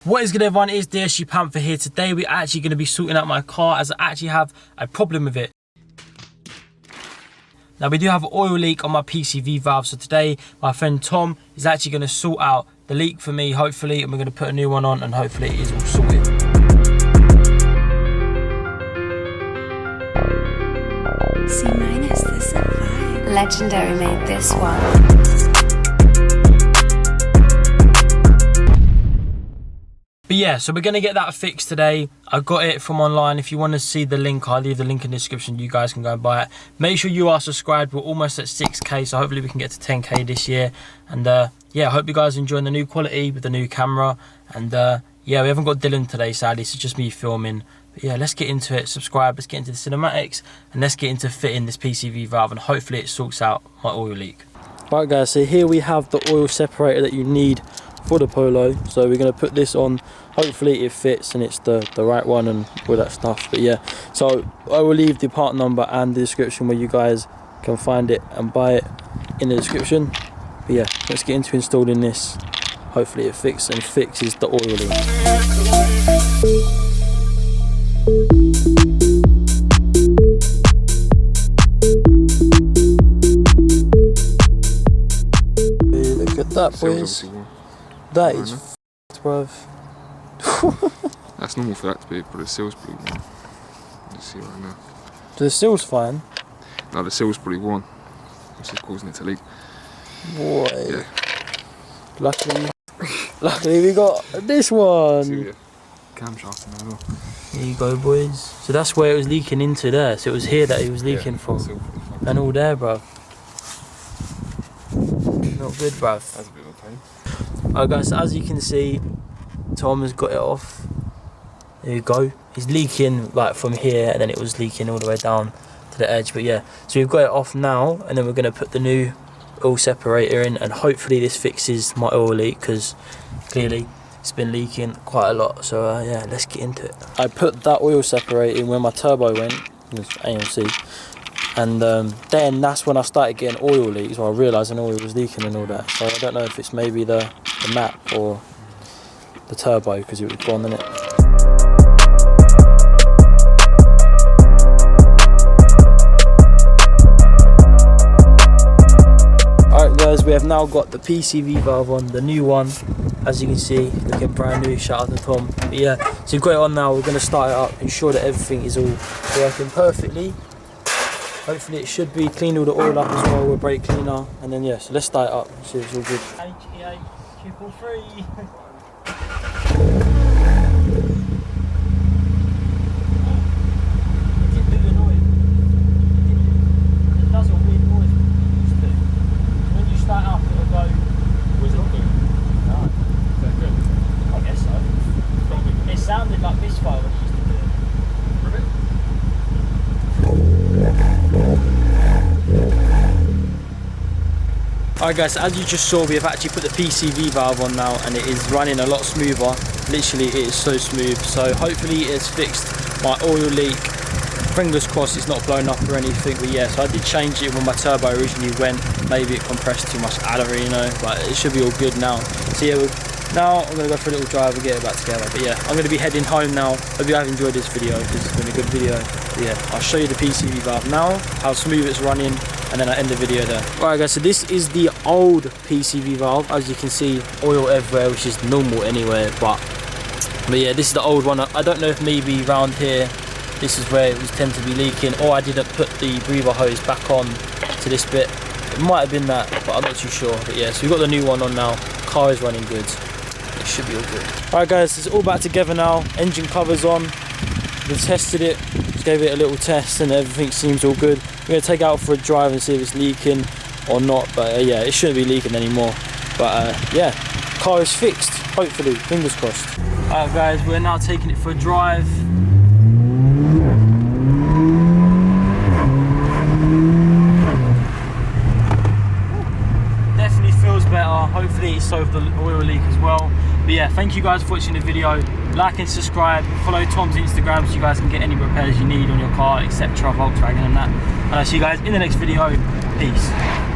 What is good, everyone? It's DSG Panther here. Today we're actually going to be sorting out my car as I actually have a problem with it. Now we do have an oil leak on my PCV valve, so today my friend Tom is actually going to sort out the leak for me, hopefully, and we're going to put a new one on and hopefully it is all sorted. C- this is fine. Legendary made this one. But yeah, so we're going to get that fixed today. I got it from online. If you want to see the link, I'll leave the link in the description. You guys can go and buy it. Make sure you are subscribed. We're almost at 6k, so hopefully we can get to 10k this year. And yeah, I hope you guys are enjoying the new quality with the new camera. And yeah, we haven't got Dylan today, sadly, so it's just me filming. But yeah, let's get into it. Subscribe, let's get into the cinematics, and let's get into fitting this PCV valve, and hopefully it sorts out my oil leak. Right guys, so here we have the oil separator that you need for the Polo. So we're going to put this on. Hopefully it fits and it's the right one and all that stuff. But yeah, so I will leave the part number and the description where you guys can find it and buy it in the description. But yeah, let's get into installing this. Hopefully it fixes the oil leak. Look at that, boys. That is f***ed, bruv. That's normal for that to be, but the seal's pretty worn. You see right now. So the seal's fine? No, the seal's pretty worn. Which is causing it to leak. Boy. Yeah. Luckily we got this one. See the camshaft in there as well. There you go, boys. So that's where it was leaking into there. So it was here that it was leaking from. And all there, bruv. Not good, bruv. That's a bit of a pain. Alright guys, so as you can see, Tom has got it off. There you go. It's leaking like from here, and then it was leaking all the way down to the edge. But yeah, so we've got it off now, and then we're going to put the new oil separator in, and hopefully this fixes my oil leak, because clearly it's been leaking quite a lot. So yeah, let's get into it. I put that oil separator in where my turbo went, it was AMC, and then that's when I started getting oil leaks. Well, I realised an oil was leaking and all that. So I don't know if it's maybe the map or the turbo, because it was gone, innit? Alright guys, we have now got the PCV valve on, the new one, as you can see, looking brand new. Shout out to Tom. But yeah, so we've got it on now. We're going to start it up, ensure that everything is all working perfectly. Hopefully it should be. Clean all the oil up as well with brake cleaner, and then yeah, so let's start it up, see if it's all good. HEA 333. Sounded like misfire when you used to do it. Alright guys, so as you just saw, we have actually put the PCV valve on now, and it is running a lot smoother. Literally it is so smooth. So hopefully it has fixed my oil leak. Fingers crossed it's not blown up or anything. But yeah, so I did change it when my turbo originally went. Maybe it compressed too much alloy, you know, but it should be all good now. So yeah, now I'm going to go for a little drive and get it back together. But yeah, I'm going to be heading home now. Hope you have enjoyed this video, because it's been a good video. But yeah, I'll show you the PCV valve now, how smooth it's running, and then I'll end the video there. Alright guys, so this is the old PCV valve. As you can see, oil everywhere, which is normal anyway. But yeah, this is the old one. I don't know if maybe around here, this is where it was tend to be leaking, or I didn't put the breather hose back on to this bit. It might have been that, but I'm not too sure. But yeah, so we've got the new one on now. Car is running good. It should be all good. Alright guys, it's all back together now. Engine covers on. We've tested it. Just gave it a little test and everything seems all good. We're going to take it out for a drive and see if it's leaking or not. But yeah, it shouldn't be leaking anymore. But yeah, car is fixed. Hopefully, fingers crossed. Alright guys, we're now taking it for a drive. Better. Hopefully it solved the oil leak as well. But yeah, thank you guys for watching the video. Like and subscribe. Follow Tom's Instagram so you guys can get any repairs you need on your car, etc. Volkswagen and that. And I'll see you guys in the next video. Peace.